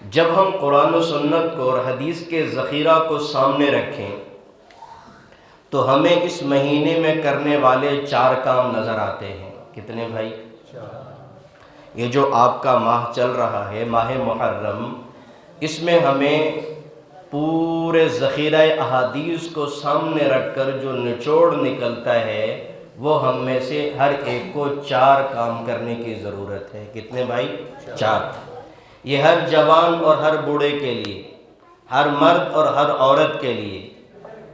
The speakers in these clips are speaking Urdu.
جب ہم قرآن و سنت کو اور حدیث کے ذخیرہ کو سامنے رکھیں تو ہمیں اس مہینے میں کرنے والے 4 کام نظر آتے ہیں۔ کتنے بھائی؟ یہ جو آپ کا ماہ چل رہا ہے، ماہ محرم، اس میں ہمیں پورے ذخیرہ احادیث کو سامنے رکھ کر جو نچوڑ نکلتا ہے وہ ہم میں سے ہر ایک کو 4 کام کرنے کی ضرورت ہے۔ کتنے بھائی؟ 4۔ یہ ہر جوان اور ہر بوڑھے کے لیے، ہر مرد اور ہر عورت کے لیے،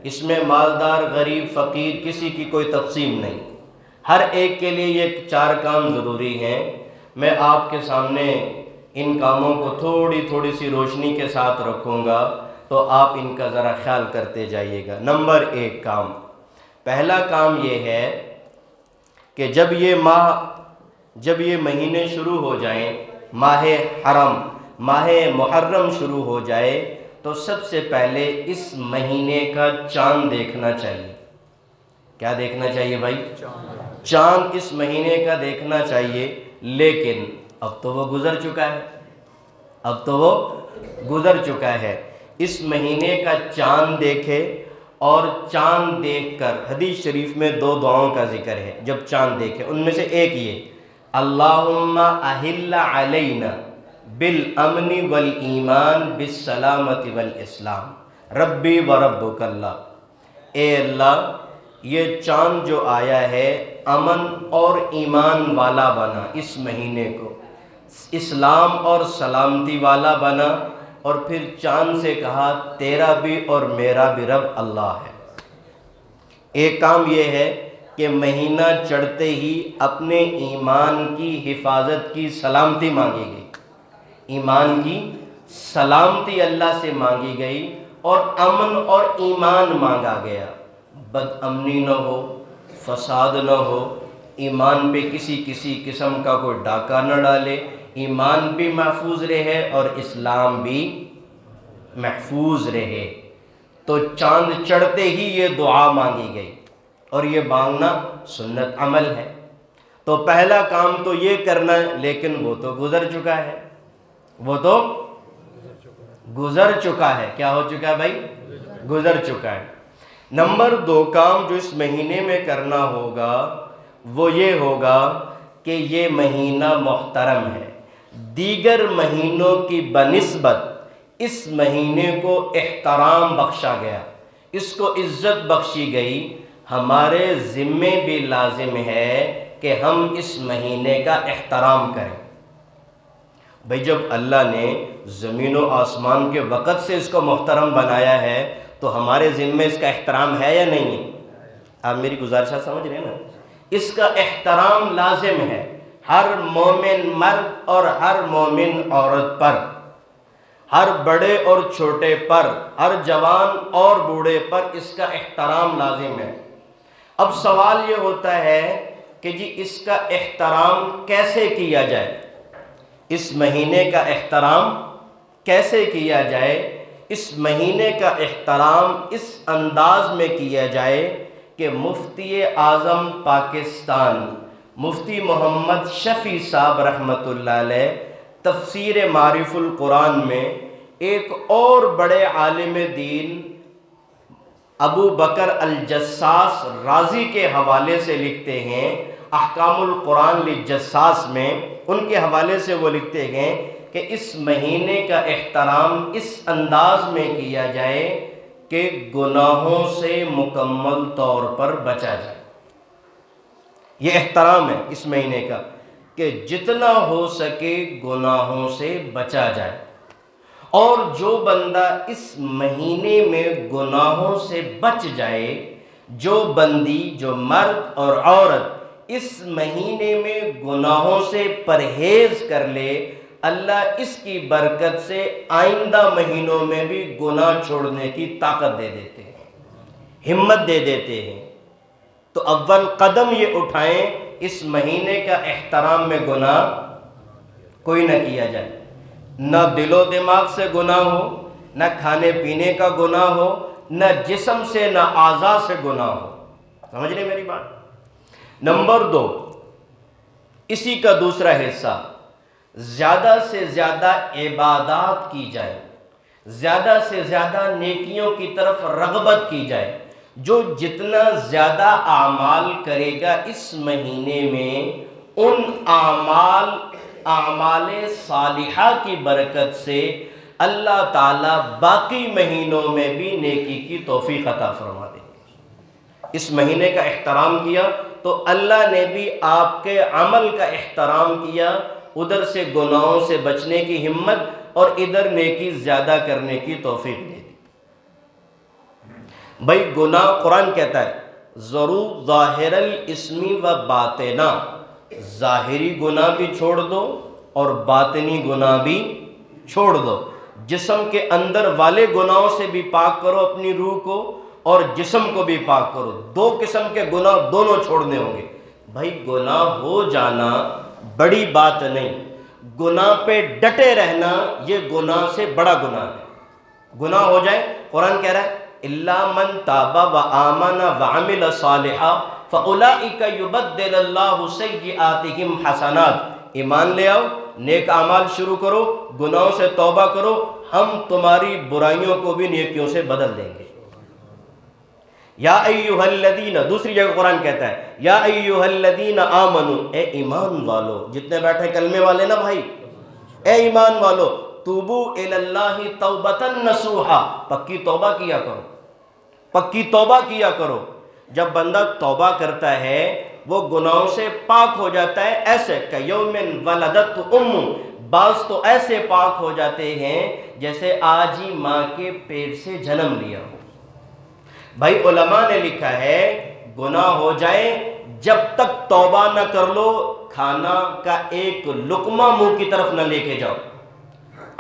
اس میں مالدار غریب فقیر کسی کی کوئی تقسیم نہیں، ہر ایک کے لیے یہ 4 کام ضروری ہیں۔ میں آپ کے سامنے ان کاموں کو تھوڑی سی روشنی کے ساتھ رکھوں گا تو آپ ان کا ذرا خیال کرتے جائیے گا۔ نمبر 1 کام، پہلا کام یہ ہے کہ جب یہ مہینے شروع ہو جائیں، ماہ حرم، ماہ محرم شروع ہو جائے تو سب سے پہلے اس مہینے کا چاند دیکھنا چاہیے۔ کیا دیکھنا چاہیے بھائی؟ چاند اس مہینے کا دیکھنا چاہیے، لیکن اب تو وہ گزر چکا ہے۔ اس مہینے کا چاند دیکھے، اور چاند دیکھ کر حدیث شریف میں 2 دعاؤں کا ذکر ہے جب چاند دیکھے، ان میں سے ایک یہ، اللہم احل علینا بالامن والایمان بالسلامت والاسلام ربی وربک اللہ۔ اے اللہ، یہ چاند جو آیا ہے امن اور ایمان والا بنا، اس مہینے کو اسلام اور سلامتی والا بنا، اور پھر چاند سے کہا تیرا بھی اور میرا بھی رب اللہ ہے۔ ایک کام یہ ہے کہ مہینہ چڑھتے ہی اپنے ایمان کی حفاظت کی سلامتی مانگی گئی، ایمان کی سلامتی اللہ سے مانگی گئی، اور امن اور ایمان مانگا گیا، بد امنی نہ ہو، فساد نہ ہو، ایمان پہ کسی قسم کا کوئی ڈاکہ نہ ڈالے، ایمان بھی محفوظ رہے اور اسلام بھی محفوظ رہے۔ تو چاند چڑھتے ہی یہ دعا مانگی گئی، اور یہ مانگنا سنت عمل ہے۔ تو پہلا کام تو یہ کرنا ہے، لیکن وہ تو گزر چکا ہے۔ کیا ہو چکا ہے بھائی؟ گزر چکا ہے۔ نمبر 2 کام جو اس مہینے میں کرنا ہوگا وہ یہ ہوگا کہ یہ مہینہ محترم ہے، دیگر مہینوں کی بنسبت اس مہینے کو احترام بخشا گیا، اس کو عزت بخشی گئی۔ ہمارے ذمے بھی لازم ہے کہ ہم اس مہینے کا احترام کریں۔ بھئی جب اللہ نے زمین و آسمان کے وقت سے اس کو محترم بنایا ہے تو ہمارے ذمے اس کا احترام ہے یا نہیں ہے؟ آپ میری گزارشات سمجھ رہے ہیں نا؟ اس کا احترام لازم ہے ہر مومن مرد اور ہر مومن عورت پر، ہر بڑے اور چھوٹے پر، ہر جوان اور بوڑھے پر اس کا احترام لازم ہے۔ اب سوال یہ ہوتا ہے کہ جی اس کا احترام کیسے کیا جائے؟ اس مہینے کا احترام کیسے کیا جائے؟ اس مہینے کا احترام اس انداز میں کیا جائے کہ مفتی اعظم پاکستان مفتی محمد شفیع صاحب رحمۃ اللہ علیہ تفسیر معارف القرآن میں ایک اور بڑے عالم دین ابو بکر الجساس رازی کے حوالے سے لکھتے ہیں، احکام القرآن للجساس میں ان کے حوالے سے وہ لکھتے ہیں کہ اس مہینے کا احترام اس انداز میں کیا جائے کہ گناہوں سے مکمل طور پر بچا جائے۔ یہ احترام ہے اس مہینے کا کہ جتنا ہو سکے گناہوں سے بچا جائے، اور جو بندہ اس مہینے میں گناہوں سے بچ جائے، جو بندی، جو مرد اور عورت اس مہینے میں گناہوں سے پرہیز کر لے، اللہ اس کی برکت سے آئندہ مہینوں میں بھی گناہ چھوڑنے کی طاقت دے دیتے ہیں، ہمت دے دیتے ہیں۔ تو اول قدم یہ اٹھائیں اس مہینے کا احترام میں گناہ کوئی نہ کیا جائے، نہ دل و دماغ سے گناہ ہو، نہ کھانے پینے کا گناہ ہو، نہ جسم سے، نہ اعضاء سے گناہ ہو۔ سمجھ رہے میری بات؟ نمبر 2، اسی کا دوسرا حصہ، زیادہ سے زیادہ عبادات کی جائے، زیادہ سے زیادہ نیکیوں کی طرف رغبت کی جائے۔ جو جتنا زیادہ اعمال کرے گا اس مہینے میں، ان اعمال صالحہ کی برکت سے اللہ تعالیٰ باقی مہینوں میں بھی نیکی کی توفیق عطا فرما دیں گے۔ اس مہینے کا احترام کیا تو اللہ نے بھی آپ کے عمل کا احترام کیا، ادھر سے گناہوں سے بچنے کی ہمت اور ادھر نیکی زیادہ کرنے کی توفیق دے دی۔ بھائی گناہ قرآن کہتا ہے ضرور ظاہر الاسمی و باطنا، ظاہری گناہ بھی چھوڑ دو اور باطنی گناہ بھی چھوڑ دو۔ جسم کے اندر والے گناہوں سے بھی پاک کرو اپنی روح کو، اور جسم کو بھی پاک کرو۔ دو قسم کے گناہ دونوں چھوڑنے ہوں گے۔ بھائی گناہ ہو جانا بڑی بات نہیں، گناہ پہ ڈٹے رہنا یہ گناہ سے بڑا گناہ ہے۔ گناہ ہو جائے، قرآن کہہ رہا ہے الا من تاب وآمن وعمل صالحا فاولئک یبدل اللہ سیئاتہم حسنات۔ ایمان لے آؤ، نیک اعمال شروع کرو، گناہوں سے توبہ کرو، ہم تمہاری برائیوں کو بھی نیکیوں سے بدل دیں گے۔ یا ایھا الذین، دوسری جگہ قرآن کہتا ہے یا ایھا الذین آمنو، اے ایمان والو، جتنے بیٹھے کلمے والے نا بھائی، اے ایمان والو، توبو الی اللہ توبۃ نصوحا، پکی توبہ کیا کرو، پکی توبہ کیا کرو۔ جب بندہ توبہ کرتا ہے وہ گناہوں سے پاک ہو جاتا ہے، ایسے کیوم ولدت ام، بعض تو ایسے پاک ہو جاتے ہیں جیسے آج ہی ماں کے پیٹ سے جنم لیا ہو۔ بھائی علماء نے لکھا ہے گناہ ہو جائے جب تک توبہ نہ کر لو، کھانا کا ایک لقمہ منہ کی طرف نہ لے کے جاؤ۔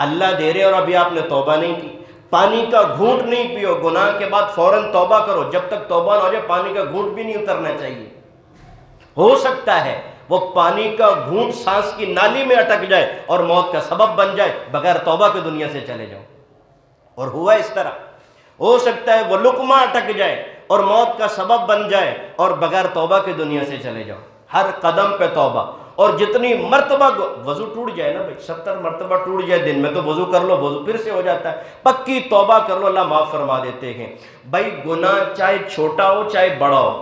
اللہ دے رہے اور ابھی آپ نے توبہ نہیں کی، پانی کا گھونٹ نہیں پیو، گناہ کے بعد فوراً توبہ کرو، جب تک توبہ نہ ہو جائے پانی کا گھونٹ بھی نہیں اترنا چاہیے۔ ہو سکتا ہے وہ پانی کا گھونٹ سانس کی نالی میں اٹک جائے اور موت کا سبب بن جائے، بغیر توبہ کے دنیا سے چلے جاؤ۔ اور ہوا اس طرح، ہو سکتا ہے وہ لقمہ اٹک جائے اور موت کا سبب بن جائے اور بغیر توبہ کے دنیا سے چلے جاؤ۔ ہر قدم پہ توبہ، اور جتنی مرتبہ وضو ٹوٹ جائے نا بھائی، 70 مرتبہ ٹوٹ جائے دن میں تو وضو کر لو، وضو پھر سے ہو جاتا ہے، پکی توبہ کر لو، اللہ معاف فرما دیتے ہیں۔ بھائی گناہ چاہے چھوٹا ہو چاہے بڑا ہو،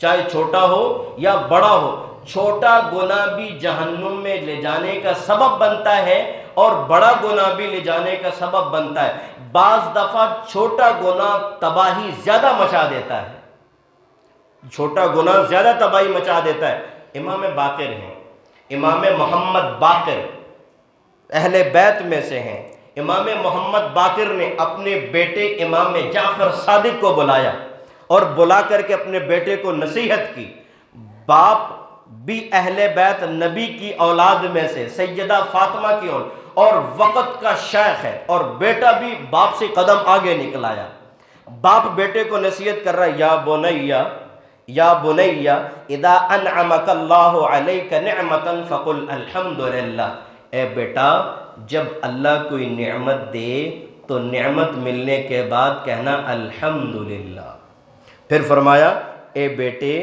چاہے چھوٹا ہو یا بڑا ہو، چھوٹا گناہ بھی جہنم میں لے جانے کا سبب بنتا ہے اور بڑا گناہ بھی لے جانے کا سبب بنتا ہے۔ بعض دفعہ چھوٹا گناہ تباہی زیادہ مچا دیتا ہے، چھوٹا گناہ زیادہ تباہی مچا دیتا ہے۔ امام باقر ہیں، امام محمد باقر اہل بیت میں سے ہیں۔ امام محمد باقر نے اپنے بیٹے امام جعفر صادق کو بلایا اور بلا کر کے اپنے بیٹے کو نصیحت کی۔ باپ بھی اہل بیت نبی کی اولاد میں سے سیدہ فاطمہ کی اولاد اور وقت کا شیخ ہے، اور بیٹا بھی باپ سے قدم آگے نکل آیا۔ باپ بیٹے کو نصیحت کر رہا ہے یا بنی اذا انعمک اللہ علیک نعمتا فقل الحمدللہ، اے بیٹا جب اللہ کوئی نعمت دے تو نعمت ملنے کے بعد کہنا الحمدللہ۔ پھر فرمایا اے بیٹے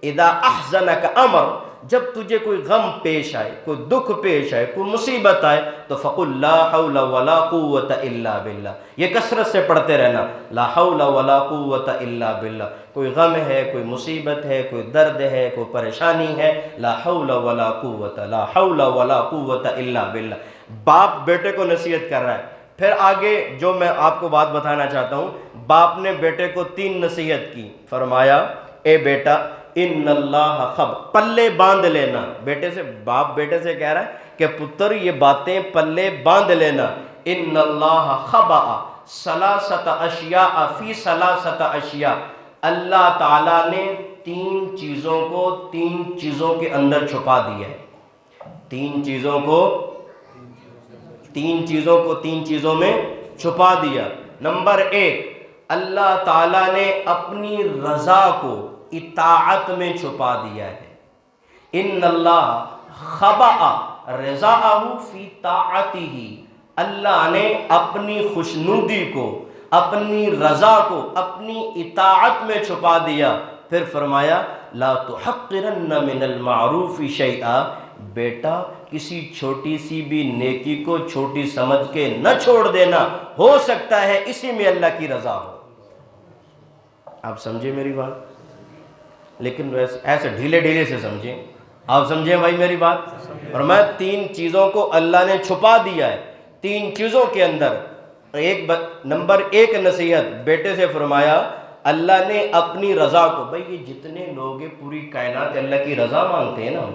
اذا احزنک امر، جب تجھے کوئی غم پیش آئے، کوئی دکھ پیش آئے، کوئی مصیبت آئے تو فقل لا حول ولا قوت الا باللہ، یہ کثرت سے پڑھتے رہنا، لا حول ولا قوت الا باللہ۔ کوئی غم ہے، کوئی مصیبت ہے، کوئی درد ہے، کوئی پریشانی ہے، لا حول ولا قوت، لا حول ولا قوت الا باللہ۔ باپ بیٹے کو نصیحت کر رہا ہے۔ پھر آگے جو میں آپ کو بات بتانا چاہتا ہوں، باپ نے بیٹے کو 3 نصیحت کی۔ فرمایا اے بیٹا ان اللہ خب، پلے باندھ لینا۔ باپ بیٹے سے کہہ رہا ہے کہ پتر یہ باتیں پلے باندھ لینا۔ ان اللہ خبأ ثلاثۃ اشیاء فی ثلاثۃ اشیاء، اللہ تعالیٰ نے 3 چیزوں کو 3 چیزوں کے اندر چھپا دیا ہے۔ 3 چیزوں کو 3 چیزوں میں چھپا دیا۔ نمبر 1، اللہ تعالیٰ نے اپنی رضا کو اطاعت میں چھپا دیا ہے۔ ان اللہ خبأ رضاءہ فی طاعتہ، اللہ نے اپنی خوشنودی کو، اپنی رضا کو اپنی اطاعت میں چھپا دیا۔ پھر فرمایا لا تحقرن من المعروف شیئا، بیٹا کسی چھوٹی سی بھی نیکی کو چھوٹی سمجھ کے نہ چھوڑ دینا، ہو سکتا ہے اسی میں اللہ کی رضا ہو۔ آپ سمجھے میری بات؟ لیکن ایسے ڈھیلے ڈھیلے سے سمجھیں، آپ سمجھیں بھائی میری بات؟ اور میں 3 چیزوں کو اللہ نے چھپا دیا ہے، 3 چیزوں کے اندر نمبر 1 نصیحت بیٹے سے فرمایا اللہ نے اپنی رضا کو، بھائی یہ جتنے لوگ ہیں پوری کائنات اللہ کی رضا مانگتے ہیں نا،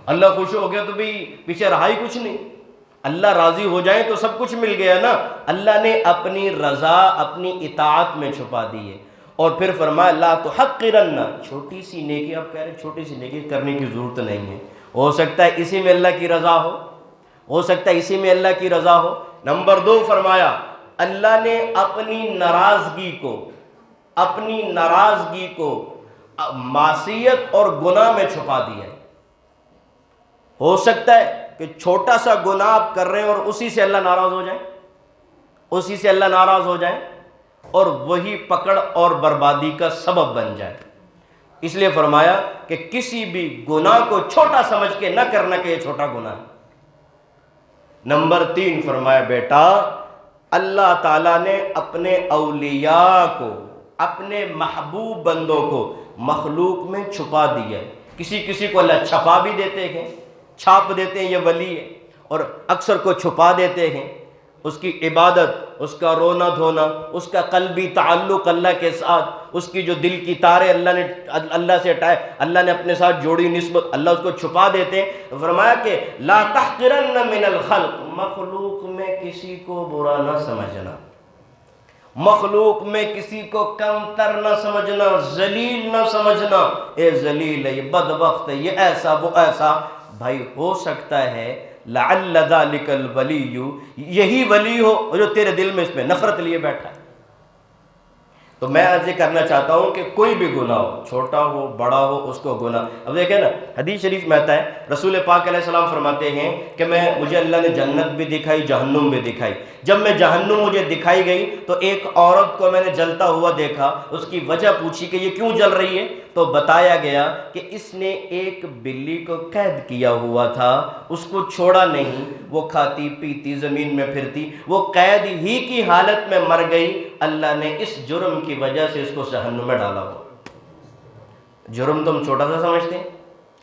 اللہ خوش ہو گیا تو بھی پیچھے رہا ہی کچھ نہیں، اللہ راضی ہو جائے تو سب کچھ مل گیا نا۔ اللہ نے اپنی رضا اپنی اطاعت میں چھپا دی ہے، اور پھر فرمایا لا تحقرن، چھوٹی سی نیکی، آپ کہہ رہے ہیں چھوٹی سی نیکی کرنے کی ضرورت نہیں ہے، ہو سکتا ہے اسی میں اللہ کی رضا ہو سکتا ہے اسی میں اللہ کی رضا ہو۔ نمبر 2 فرمایا اللہ نے اپنی ناراضگی کو معصیت اور گناہ میں چھپا دیا ہے۔ ہو سکتا ہے کہ چھوٹا سا گناہ آپ کر رہے ہیں اور اسی سے اللہ ناراض ہو جائے اور وہی پکڑ اور بربادی کا سبب بن جائے۔ اس لیے فرمایا کہ کسی بھی گناہ کو چھوٹا سمجھ کے نہ کرنا کہ یہ چھوٹا گناہ ہے۔ نمبر 3 فرمایا بیٹا اللہ تعالیٰ نے اپنے اولیاء کو، اپنے محبوب بندوں کو مخلوق میں چھپا دیا ہے۔ کسی کو اللہ چھپا بھی دیتے ہیں، چھاپ دیتے ہیں یہ ولی ہے، اور اکثر کو چھپا دیتے ہیں۔ اس کی عبادت، اس کا رونا دھونا، اس کا قلبی تعلق اللہ کے ساتھ، اس کی جو دل کی تاریں اللہ سے ہٹائے، اللہ نے اپنے ساتھ جوڑی نسبت، اللہ اس کو چھپا دیتے ہیں۔ فرمایا کہ لا تحقرن من الخلق، مخلوق میں کسی کو برا نہ سمجھنا، مخلوق میں کسی کو کم تر نہ سمجھنا، ذلیل نہ سمجھنا، اے ذلیل ہے، یہ بدبخت ہے، یہ ایسا وہ ایسا۔ بھائی ہو سکتا ہے لعل ذلک الولی، یہی ولی ہو جو تیرے دل میں اس میں نفرت لیے بیٹھا ہے۔ تو میں عرض یہ کرنا چاہتا ہوں کہ کوئی بھی گناہ ہو، چھوٹا ہو بڑا ہو، اس کو گناہ، اب دیکھیں نا حدیث شریف میں آتا ہے رسول پاک علیہ السلام فرماتے ہیں کہ مجھے اللہ نے جنت بھی دکھائی، جہنم بھی دکھائی۔ جب میں جہنم مجھے دکھائی گئی تو ایک عورت کو میں نے جلتا ہوا دیکھا، اس کی وجہ پوچھی کہ یہ کیوں جل رہی ہے، تو بتایا گیا کہ اس نے ایک بلی کو قید کیا ہوا تھا، اس کو چھوڑا نہیں، وہ کھاتی پیتی زمین میں پھرتی، وہ قید ہی کی حالت میں مر گئی، اللہ نے اس جرم کی وجہ سے اس کو جہنم میں ڈالا ہوا۔ جرم تو ہم چھوٹا سا سمجھتے ہیں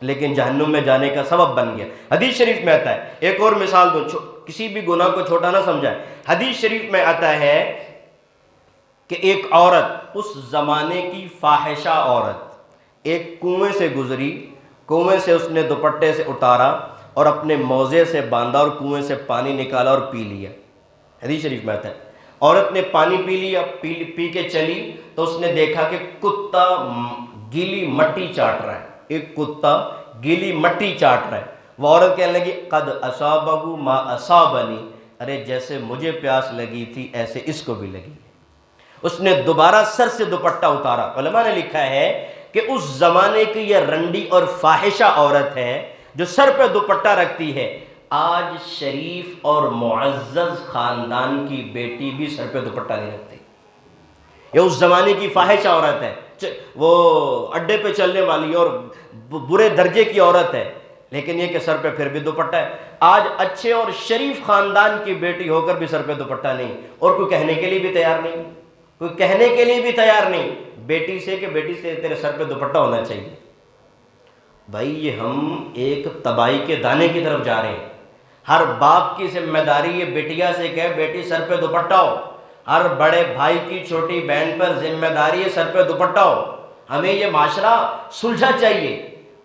لیکن جہنم میں جانے کا سبب بن گیا۔ حدیث شریف میں آتا ہے، ایک اور مثال دو، کسی بھی گناہ کو چھوٹا نہ سمجھائے۔ حدیث شریف میں آتا ہے کہ ایک عورت، اس زمانے کی فاحشہ عورت، ایک کنویں سے گزری، کنویں سے اس نے دوپٹے سے اتارا اور اپنے موزے سے باندھا اور کنویں سے پانی نکالا اور پی لیا۔ حدیث شریف میں آتا ہے عورت نے پانی پی لیا، پی کے چلی تو اس نے دیکھا کہ کتا گیلی مٹی چاٹ رہا ہے، ایک کتا گیلی مٹی چاٹ رہا ہے۔ وہ عورت کہنے لگی قد اصابہ ما اصابنی، ارے جیسے مجھے پیاس لگی تھی ایسے اس کو بھی لگی۔ اس نے دوبارہ سر سے دوپٹہ اتارا۔ علماء نے لکھا ہے کہ اس زمانے کی یہ رنڈی اور فاحشہ عورت ہے جو سر پہ دوپٹہ رکھتی ہے، آج شریف اور معزز خاندان کی بیٹی بھی سر پہ دوپٹہ نہیں رکھتی۔ یہ اس زمانے کی فاحشہ عورت ہے، وہ اڈے پہ چلنے والی اور برے درجے کی عورت ہے، لیکن یہ کہ سر پہ پھر بھی دوپٹہ ہے۔ آج اچھے اور شریف خاندان کی بیٹی ہو کر بھی سر پہ دوپٹہ نہیں، اور کوئی کہنے کے لیے بھی تیار نہیں، کوئی کہنے کے لیے بھی تیار نہیں بیٹی سے کہ بیٹی سے تیرے سر پہ دوپٹہ ہونا چاہیے۔ بھائی یہ ہم ایک تباہی کے دانے کی طرف جا رہے ہیں۔ ہر باپ کی ذمہ داری یہ بیٹیا سے کہ بیٹی سر پہ دوپٹہ ہو، ہر بڑے بھائی کی چھوٹی بہن پر ذمہ داری ہے سر پہ دوپٹہ ہو۔ ہمیں یہ معاشرہ سلجھا چاہیے،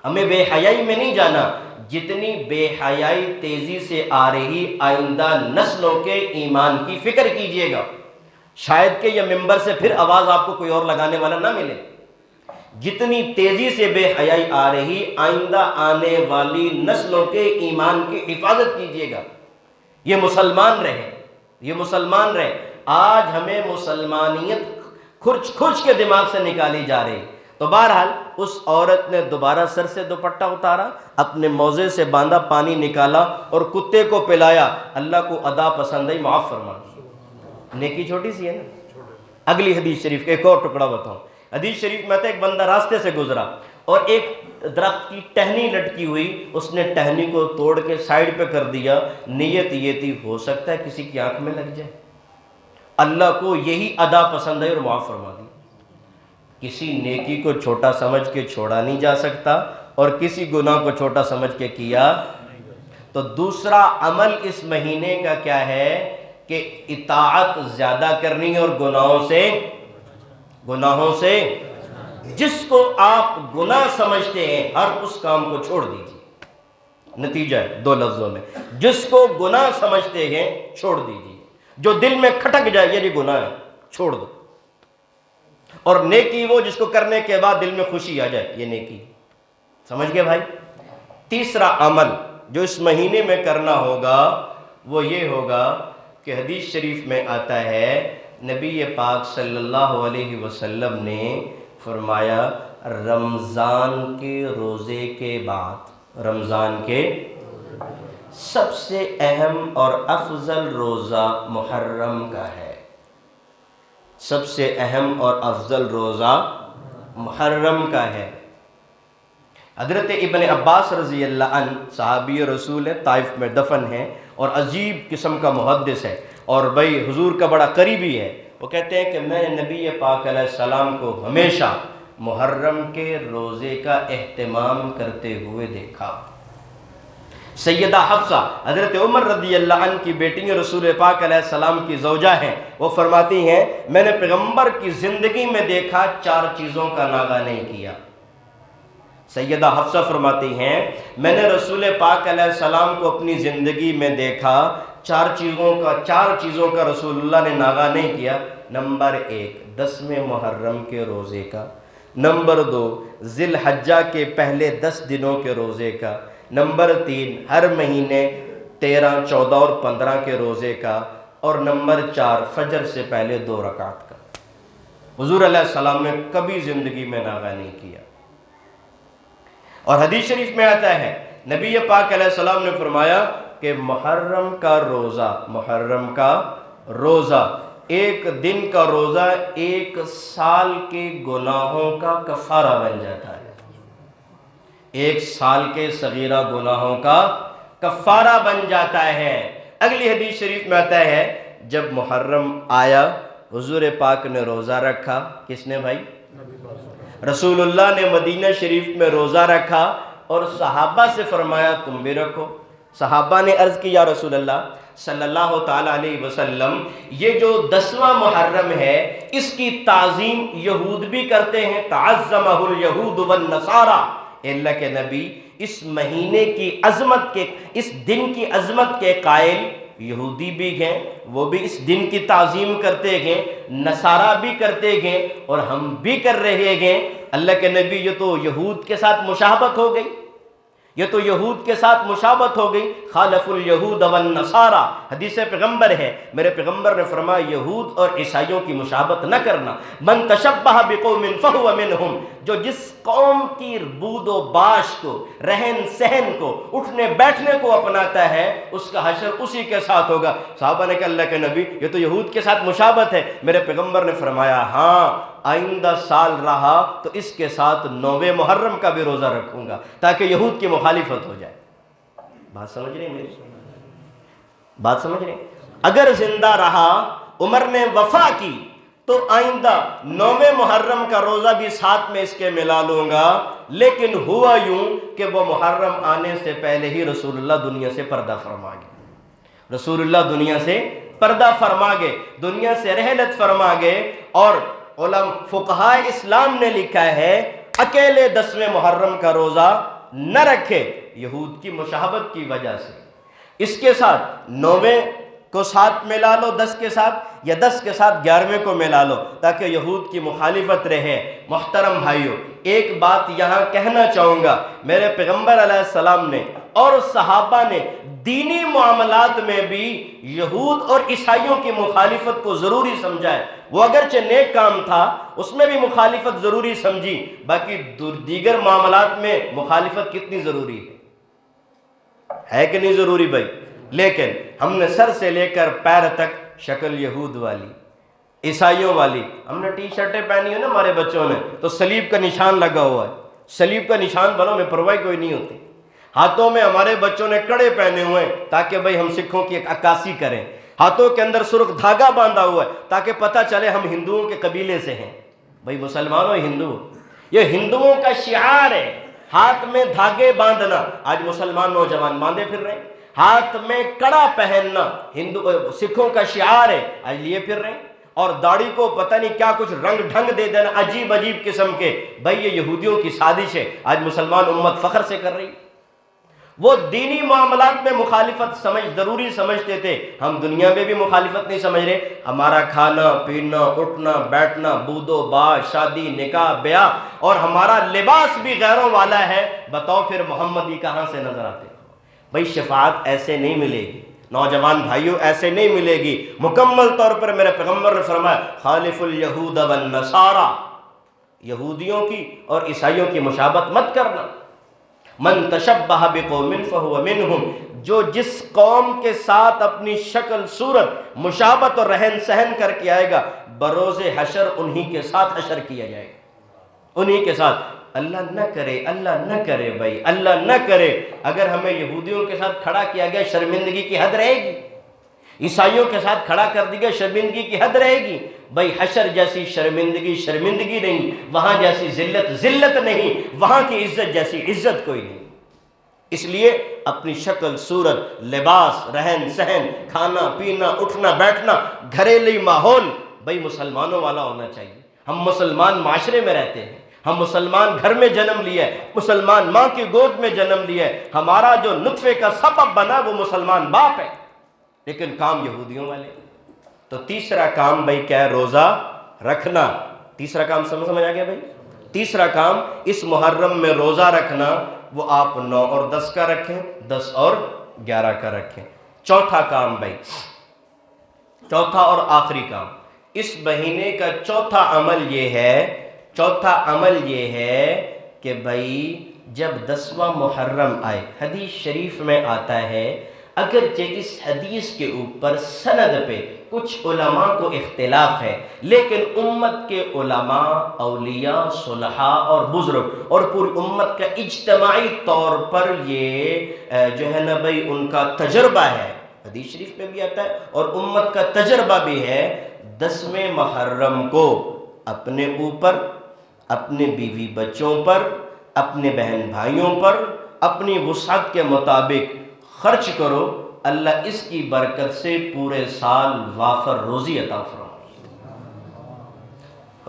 ہمیں بے حیائی میں نہیں جانا۔ جتنی بے حیائی تیزی سے آ رہی، آئندہ نسلوں کے ایمان کی فکر کیجئے گا، شاید کہ یہ ممبر سے پھر آواز آپ کو کوئی اور لگانے والا نہ ملے۔ جتنی تیزی سے بے حیائی آ رہی، آئندہ آنے والی نسلوں کے ایمان کی حفاظت کیجئے گا۔ یہ مسلمان رہے۔ آج ہمیں مسلمانیت کھرچ کے دماغ سے نکالی جا رہی۔ تو بہرحال اس عورت نے دوبارہ سر سے دوپٹہ اتارا، اپنے موزے سے باندھا، پانی نکالا اور کتے کو پلایا۔ اللہ کو ادا پسند آئی، معاف فرما۔ نیکی چھوٹی سی ہے نا۔ اگلی حدیث شریف کا ایک اور ٹکڑا بتاؤں۔ حدیث شریف میں تھا ایک بندہ راستے سے گزرا، اور ایک درخت کی ٹہنی لٹکی ہوئی، اس نے ٹہنی کو توڑ کے سائیڈ پہ کر دیا، نیت یہ تھی ہو سکتا ہے کسی کی آنکھ میں لگ جائے، اللہ کو یہی ادا پسند ہے اور معاف فرما دی۔ کسی نیکی کو چھوٹا سمجھ کے چھوڑا نہیں جا سکتا اور کسی گناہ کو چھوٹا سمجھ کے کیا۔ تو دوسرا عمل اس مہینے کا کیا ہے کہ اطاعت زیادہ کرنی اور گناہوں سے جس کو آپ گناہ سمجھتے ہیں ہر اس کام کو چھوڑ دیجیے۔ نتیجہ ہے 2 لفظوں میں، جس کو گناہ سمجھتے ہیں چھوڑ دیجیے، جو دل میں کھٹک جائے یہ گناہ ہے چھوڑ دو، اور نیکی وہ جس کو کرنے کے بعد دل میں خوشی آ جائے، یہ نیکی۔ سمجھ گئے بھائی؟ تیسرا عمل جو اس مہینے میں کرنا ہوگا وہ یہ ہوگا کہ حدیث شریف میں آتا ہے، نبی پاک صلی اللہ علیہ وسلم نے فرمایا رمضان کے روزے کے بعد، رمضان کے سب سے اہم اور افضل روزہ محرم کا ہے، سب سے اہم اور افضل روزہ محرم کا ہے۔ حضرت ابن عباس رضی اللہ عنہ صحابی رسول ہے، طائف میں دفن ہے اور عجیب قسم کا محدث ہے اور بھائی حضور کا بڑا قریبی ہے۔ وہ کہتے ہیں کہ میں نے نبی پاک علیہ السلام کو ہمیشہ محرم کے روزے کا اہتمام کرتے ہوئے دیکھا۔ سیدہ حفصہ حضرت عمر رضی اللہ عنہ کی بیٹی رسول پاک علیہ السلام کی زوجہ ہیں، وہ فرماتی ہیں میں نے پیغمبر کی زندگی میں دیکھا 4 چیزوں کا ناغہ نہیں کیا۔ سیدہ حفصہ فرماتی ہیں میں نے رسول پاک علیہ السلام کو اپنی زندگی میں دیکھا 4 چیزوں کا رسول اللہ نے ناغہ نہیں کیا۔ نمبر 1 10ویں محرم کے روزے کا، نمبر 2 ذی الحجہ کے پہلے 10 دنوں کے روزے کا، نمبر 3 ہر مہینے 13، 14 اور 15 کے روزے کا، اور نمبر 4 فجر سے پہلے 2 رکعت کا۔ حضور علیہ السلام نے کبھی زندگی میں ناغہ نہیں کیا۔ اور حدیث شریف میں آتا ہے نبی پاک علیہ السلام نے فرمایا کہ محرم کا روزہ 1 دن کا روزہ 1 سال کے گناہوں کا کفارہ بن جاتا ہے، 1 سال کے صغیرہ گناہوں کا کفارہ بن جاتا ہے۔ اگلی حدیث شریف میں آتا ہے جب محرم آیا حضور پاک نے روزہ رکھا۔ کس نے بھائی؟ رسول اللہ نے مدینہ شریف میں روزہ رکھا اور صحابہ سے فرمایا تم بھی رکھو۔ صحابہ نے عرض کی یا رسول اللہ صلی اللہ تعالیٰ علیہ وسلم یہ جو 10واں محرم ہے اس کی تعظیم یہود بھی کرتے ہیں، تعظمہ الیہود والنصارى، اللہ کے نبی اس مہینے کی عظمت کے، اس دن کی عظمت کے قائل یہودی بھی ہیں، وہ بھی اس دن کی تعظیم کرتے ہیں، نصارہ بھی کرتے ہیں اور ہم بھی کر رہے ہیں۔ اللہ کے نبی یہ تو یہود کے ساتھ مشابہت ہو گئی، یہ تو یہود کے ساتھ مشابہت ہو گئی، خالف الیہود والنصارى، حدیث پیغمبر ہے، میرے پیغمبر نے فرمایا یہود اور عیسائیوں کی مشابہت نہ کرنا۔ من تشبہ بقوم فہو منہم، جو جس قوم کی بود و باش کو، رہن سہن کو، اٹھنے بیٹھنے کو اپناتا ہے اس کا حشر اسی کے ساتھ ہوگا۔ صحابہ نے کہا اللہ کے نبی یہ تو یہود کے ساتھ مشابہت ہے، میرے پیغمبر نے فرمایا ہاں آئندہ سال رہا تو اس کے ساتھ 9ویں محرم کا بھی روزہ رکھوں گا تاکہ یہود کی مخالفت ہو جائے۔ بات سمجھ رہے ہیں میری؟ بات سمجھ رہے ہیں؟ اگر زندہ رہا، عمر نے وفا کی تو آئندہ 9ویں محرم کا روزہ بھی ساتھ میں اس کے ملا لوں گا، لیکن ہوا یوں کہ وہ محرم آنے سے پہلے ہی رسول اللہ دنیا سے پردہ فرما گئے، رسول اللہ دنیا سے پردہ فرما گئے، دنیا سے رحلت فرما گئے۔ اور فقہاء اسلام نے لکھا ہے اکیلے 10ویں محرم کا روزہ نہ رکھے یہود کی مشابہت کی وجہ سے، اس کے ساتھ 9ویں کو ساتھ ملا لو 10 کے ساتھ، یا 10 کے ساتھ 11ویں کو ملا لو تاکہ یہود کی مخالفت رہے۔ محترم بھائیو، ایک بات یہاں کہنا چاہوں گا، میرے پیغمبر علیہ السلام نے اور صحابہ نے دینی معاملات میں بھی یہود اور عیسائیوں کی مخالفت کو ضروری سمجھا ہے۔ وہ اگرچہ نیک کام تھا اس میں بھی مخالفت ضروری سمجھی، باقی دیگر معاملات میں مخالفت کتنی ضروری ہے کہ نہیں ضروری بھائی؟ لیکن ہم نے سر سے لے کر پیر تک شکل یہود والی، عیسائیوں والی، ہم نے ٹی شرٹیں پہنی ہے نا ہمارے بچوں نے تو صلیب کا نشان لگا ہوا ہے، سلیب کا نشان بنو، میں پرواہ کوئی نہیں ہوتی۔ ہاتھوں میں ہمارے بچوں نے کڑے پہنے ہوئے ہیں تاکہ بھئی ہم سکھوں کی ایک عکاسی کریں، ہاتھوں کے اندر سرخ دھاگا باندھا ہوا ہے تاکہ پتہ چلے ہم ہندوؤں کے قبیلے سے ہیں۔ بھئی مسلمانوں، ہندو، یہ ہندوؤں کا شعار ہے، ہاتھ میں دھاگے باندھنا۔ آج مسلمان نوجوان باندھے پھر رہے ہیں، ہاتھ میں کڑا پہننا سکھوں کا شعار ہے، آج لیے پھر رہے ہیں۔ اور داڑھی کو پتہ نہیں کیا کچھ رنگ ڈھنگ دے دینا عجیب عجیب قسم کے، بھئی یہ یہودیوں کی سازش ہے۔ آج مسلمان امت فخر سے کر رہی۔ وہ دینی معاملات میں مخالفت ضروری سمجھتے تھے، ہم دنیا میں بھی مخالفت نہیں سمجھ رہے۔ ہمارا کھانا پینا اٹھنا بیٹھنا بود و باش شادی نکاح بیاہ اور ہمارا لباس بھی غیروں والا ہے، بتاؤ پھر محمدی کہاں سے نظر آتے؟ بھئی شفاعت ایسے نہیں ملے گی نوجوان بھائیوں، ایسے نہیں ملے گی۔ مکمل طور پر میرے پیغمبر نے فرمایا خالف الیہود والنصارى، یہودیوں کی اور عیسائیوں کی مشابہت مت کرنا۔ من تشبہ بقوم فہو منہم، جو جس قوم کے ساتھ اپنی شکل صورت مشابہت اور رہن سہن کر کے آئے گا، بروز حشر انہی کے ساتھ حشر کیا جائے گا، انہی کے ساتھ۔ اللہ نہ کرے، اللہ نہ کرے بھائی، اللہ نہ کرے اگر ہمیں یہودیوں کے ساتھ کھڑا کیا گیا، شرمندگی کی حد رہے گی۔ عیسائیوں کے ساتھ کھڑا کر دی گیا، شرمندگی کی حد رہے گی۔ بھائی حشر جیسی شرمندگی شرمندگی نہیں، وہاں جیسی ذلت ذلت نہیں، وہاں کی عزت جیسی عزت کوئی نہیں۔ اس لیے اپنی شکل صورت لباس رہن سہن کھانا پینا اٹھنا بیٹھنا گھریلو ماحول بھائی مسلمانوں والا ہونا چاہیے۔ ہم مسلمان معاشرے میں رہتے ہیں، ہم مسلمان گھر میں جنم لیا ہے، مسلمان ماں کی گود میں جنم لیا ہے، ہمارا جو نطفے کا سبب بنا وہ مسلمان باپ ہے، لیکن کام یہودیوں والے۔ تو تیسرا کام بھائی کیا ہے؟ روزہ رکھنا۔ تیسرا کام سمجھ آ گیا بھائی؟ تیسرا کام اس محرم میں روزہ رکھنا، وہ آپ 9 اور 10 کا رکھیں، 10 اور 11 کا رکھیں۔ چوتھا کام بھائی، چوتھا اور آخری کام، اس مہینے کا چوتھا عمل یہ ہے کہ بھائی جب 10واں محرم آئے، حدیث شریف میں آتا ہے، اگرچہ اس حدیث کے اوپر سند پہ کچھ علماء کو اختلاف ہے، لیکن امت کے علماء اولیاء صلحاء اور بزرگ اور پوری امت کا اجتماعی طور پر یہ جو ہے نا بھائی ان کا تجربہ ہے، حدیث شریف میں بھی آتا ہے اور امت کا تجربہ بھی ہے، 10ویں محرم کو اپنے اوپر، اپنے بیوی بچوں پر، اپنے بہن بھائیوں پر اپنی وسعت کے مطابق خرچ کرو، اللہ اس کی برکت سے پورے سال وافر روزی عطا فرمائے۔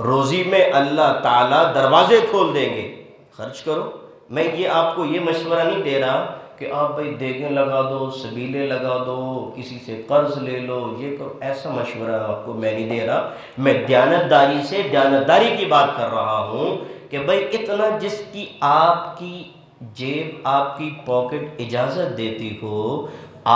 روزی میں اللہ تعالیٰ دروازے کھول دیں گے، خرچ کرو۔ میں یہ آپ کو یہ مشورہ نہیں دے رہا کہ آپ بھائی دیگیں لگا دو، سبیلے لگا دو، کسی سے قرض لے لو، یہ کرو، ایسا مشورہ آپ کو میں نہیں دے رہا۔ میں دیانتداری کی بات کر رہا ہوں کہ بھائی اتنا جس کی آپ کی جیب آپ کی پاکٹ اجازت دیتی ہو،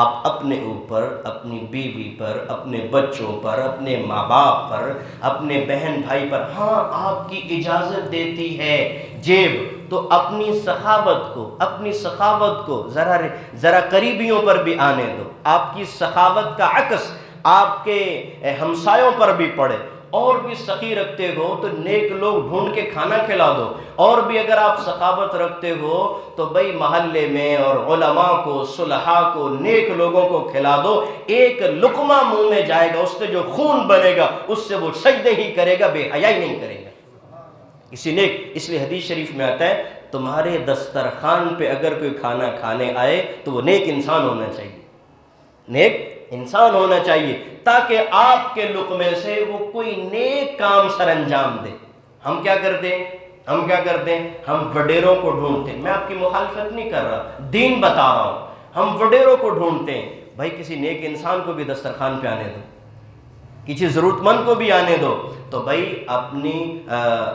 آپ اپنے اوپر، اپنی بیوی پر، اپنے بچوں پر، اپنے ماں باپ پر، اپنے بہن بھائی پر، ہاں آپ کی اجازت دیتی ہے جیب، تو اپنی سخاوت کو ذرا قریبیوں پر بھی آنے دو۔ آپ کی سخاوت کا عکس آپ کے ہمسایوں پر بھی پڑے۔ اور بھی سخی رکھتے ہو تو نیک لوگ ڈھونڈ کے کھانا کھلا دو۔ اور بھی اگر آپ سخاوت رکھتے ہو تو بھئی محلے میں اور علماء کو، صلحاء کو، نیک لوگوں کو کھلا دو۔ ایک لقمہ منہ میں جائے گا، اس سے جو خون بنے گا اس سے وہ سجدے ہی کرے گا، بے حیائی نہیں کرے گا۔ اس لیے حدیث شریف میں آتا ہے تمہارے دسترخوان پہ اگر کوئی کھانا کھانے آئے تو وہ نیک انسان ہونا چاہیے، نیک انسان ہونا چاہیے، تاکہ آپ کے لقمے سے وہ کوئی نیک کام سر انجام دے۔ ہم کیا کرتے ہیں؟ ہم وڈیروں کو ڈھونڈتے ہیں۔ میں آپ کی مخالفت نہیں کر رہا، دین بتا رہا ہوں۔ ہم وڈیروں کو ڈھونڈتے ہیں، بھائی کسی نیک انسان کو بھی دسترخوان پہ آنے دو، کسی ضرورت مند کو بھی آنے دو۔ تو بھائی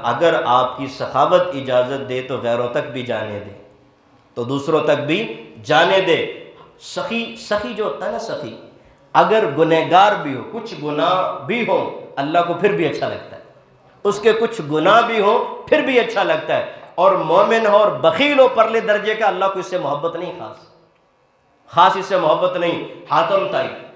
اگر آپ کی سخاوت اجازت دے تو غیروں تک بھی جانے دے، تو دوسروں تک بھی جانے دے۔ سخی جو ہوتا ہے نا، سخی اگر گنہگار بھی ہو، کچھ گناہ بھی ہو، اللہ کو پھر بھی اچھا لگتا ہے، اس کے کچھ گناہ بھی ہو پھر بھی اچھا لگتا ہے۔ اور مومن ہو اور بخیل ہو پرلے درجے کا، اللہ کو اس سے محبت نہیں، خاص اس سے محبت نہیں۔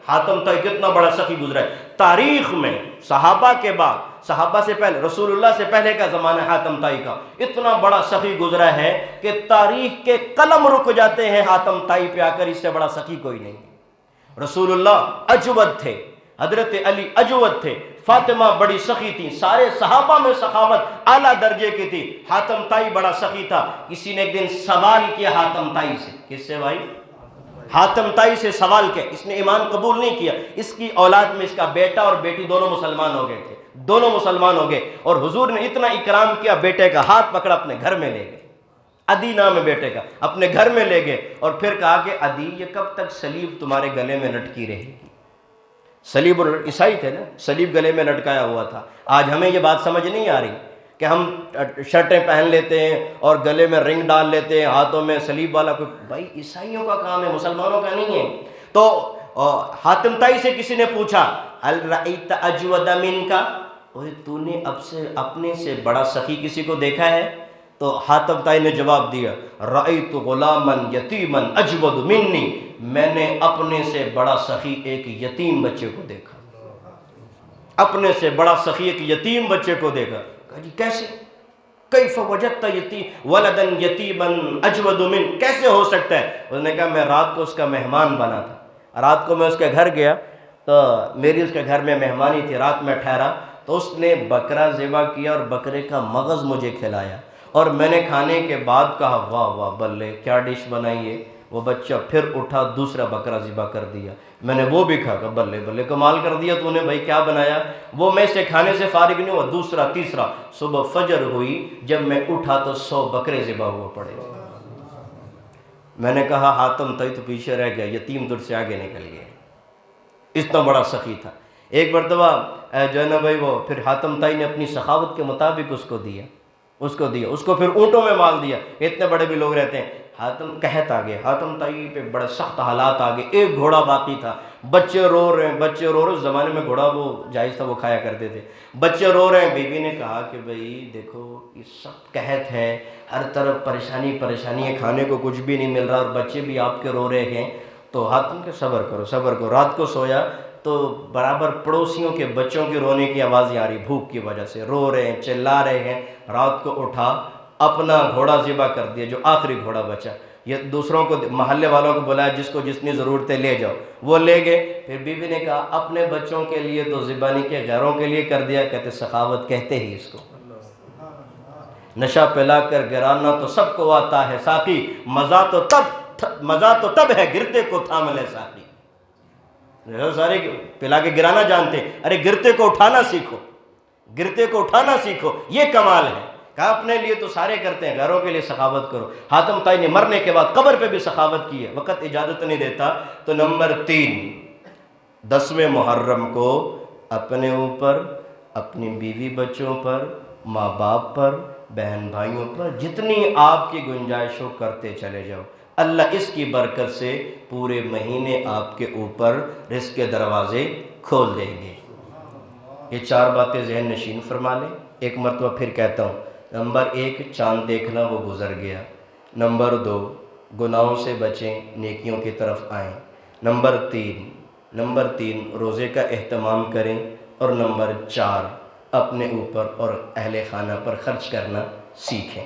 حاتم طائی کتنا بڑا سخی گزرا ہے تاریخ میں، صحابہ کے بعد، صحابہ سے پہلے، رسول اللہ سے پہلے کا زمانہ حاتم طائی کا، اتنا بڑا سخی گزرا ہے کہ تاریخ کے قلم رک جاتے ہیں حاتم طائی پہ آ کر، اس سے بڑا سخی کوئی نہیں۔ رسول اللہ اجود تھے، حضرت علی اجود تھے، فاطمہ بڑی سخی تھی، سارے صحابہ میں سخاوت اعلیٰ درجے کی تھی، حاتم طائی بڑا سخی تھا۔ کسی نے ایک دن سوال کیا حاتم طائی سے، کس سے بھائی؟ حاتم طائی سے سوال کیا، اس نے ایمان قبول نہیں کیا، اس کی اولاد میں اس کا بیٹا اور بیٹی دونوں مسلمان ہو گئے تھے، دونوں مسلمان ہو گئے، اور حضور نے اتنا اکرام کیا، بیٹے کا ہاتھ پکڑا اپنے گھر میں لے گئے، عدی نام ہے بیٹے کا، اپنے گھر میں لے گئے، اور پھر کہا کہ عدی یہ کب تک سلیب تمہارے گلے میں لٹکی رہے گی؟ سلیب، عیسائی تھے نا، سلیب گلے میں لٹکایا ہوا تھا۔ آج ہمیں یہ بات سمجھ نہیں آ رہی کہ ہم شرٹیں پہن لیتے ہیں اور گلے میں رنگ ڈال لیتے ہیں، ہاتھوں میں سلیب والا، کوئی بھائی عیسائیوں کا کام ہے، مسلمانوں کا نہیں ہے۔ تو حاتم طائی سے کسی نے پوچھا هل رأيت اجود منک، تو نے اپنے سے بڑا سخی کسی کو دیکھا ہے؟ تو حاتم طائی نے جواب دیا رأیت غلاما یتیما اجود منی، میں نے اپنے سے بڑا سخی ایک یتیم بچے کو دیکھا، اپنے سے بڑا سخی ایک یتیم بچے کو دیکھا۔ کہا جی کیسے؟ کیف وجدت ولدا یتیما اجود من، کیسے ہو سکتا ہے؟ اس نے کہا میں رات کو اس کا مہمان بنا تھا، رات کو میں اس کے گھر گیا تو میری اس کے گھر میں مہمانی تھی، رات میں ٹھہرا تو اس نے بکرا ذبح کیا اور بکرے کا مغز مجھے کھلایا، اور میں نے کھانے کے بعد کہا واہ واہ بلے کیا ڈش بنائی ہے۔ وہ بچہ پھر اٹھا دوسرا بکرا ذبح کر دیا، میں نے وہ بھی کھا، کہ بلے بلے کمال کر دیا تو نے بھائی، کیا بنایا؟ وہ میں سے کھانے سے فارغ نہیں ہوا، دوسرا تیسرا، صبح فجر ہوئی جب میں اٹھا تو 100 بکرے ذبح ہوا پڑے۔ میں نے کہا حاتم طائی تو پیچھے رہ گیا، یتیم تجھ سے آگے نکل گیا، اتنا بڑا سخی تھا۔ ایک مرتبہ جو ہے نا بھائی، وہ پھر حاتم طائی نے اپنی سخاوت کے مطابق اس کو پھر اونٹوں میں مال دیا۔ اتنے بڑے بھی لوگ رہتے ہیں، قحط آ گیا، حاتم طائی پہ بڑے سخت حالات آ گئے، ایک گھوڑا باقی تھا، بچے رو رہے ہیں، اس زمانے میں گھوڑا وہ جائز تھا، وہ کھایا کرتے تھے، بچے رو رہے ہیں۔ بیوی نے کہا کہ بھائی دیکھو یہ سخت قحط ہے، ہر طرف پریشانی ہے، کھانے کو کچھ بھی نہیں مل رہا اور بچے بھی آپ کے رو رہے ہیں، تو حاتم کہ صبر کرو۔ رات کو سویا تو برابر پڑوسیوں کے بچوں کے رونے کی آوازیں آ رہی، بھوک کی وجہ سے رو رہے ہیں، چلا رہے ہیں۔ رات کو اٹھا، اپنا گھوڑا ذبح کر دیا، جو آخری گھوڑا بچا، یہ دوسروں کو، محلے والوں کو بلایا جس کو جتنی ضرورت ہے لے جاؤ، وہ لے گئے۔ پھر بیوی نے کہا اپنے بچوں کے لیے تو ذبح نہیں کیا، غیروں کے لیے کر دیا۔ کہتے سخاوت کہتے ہی اس کو، نشہ پلا کر گرانا تو سب کو آتا ہے ساقی، مزہ تو تب ہے گرتے کو تھام لے ساقی۔ سارے پلا کے گرانا جانتے ہیں، ارے گرتے کو اٹھانا سیکھو، یہ کمال ہے۔ کہا اپنے لیے تو سارے کرتے ہیں، غیروں کے لیے سخاوت کرو۔ حاتم طائی نے مرنے کے بعد قبر پہ بھی سخاوت کی ہے، وقت اجازت نہیں دیتا۔ تو نمبر 3، 10ویں محرم کو اپنے اوپر، اپنی بیوی بچوں پر، ماں باپ پر، بہن بھائیوں پر جتنی آپ کی گنجائش ہو کرتے چلے جاؤ، اللہ اس کی برکت سے پورے مہینے آپ کے اوپر رزق کے دروازے کھول دیں گے۔ یہ 4 باتیں ذہن نشین فرما لیں۔ ایک مرتبہ پھر کہتا ہوں، نمبر 1 چاند دیکھنا، وہ گزر گیا۔ نمبر 2 گناہوں سے بچیں، نیکیوں کی طرف آئیں۔ نمبر 3 روزے کا اہتمام کریں، اور نمبر 4 اپنے اوپر اور اہل خانہ پر خرچ کرنا سیکھیں۔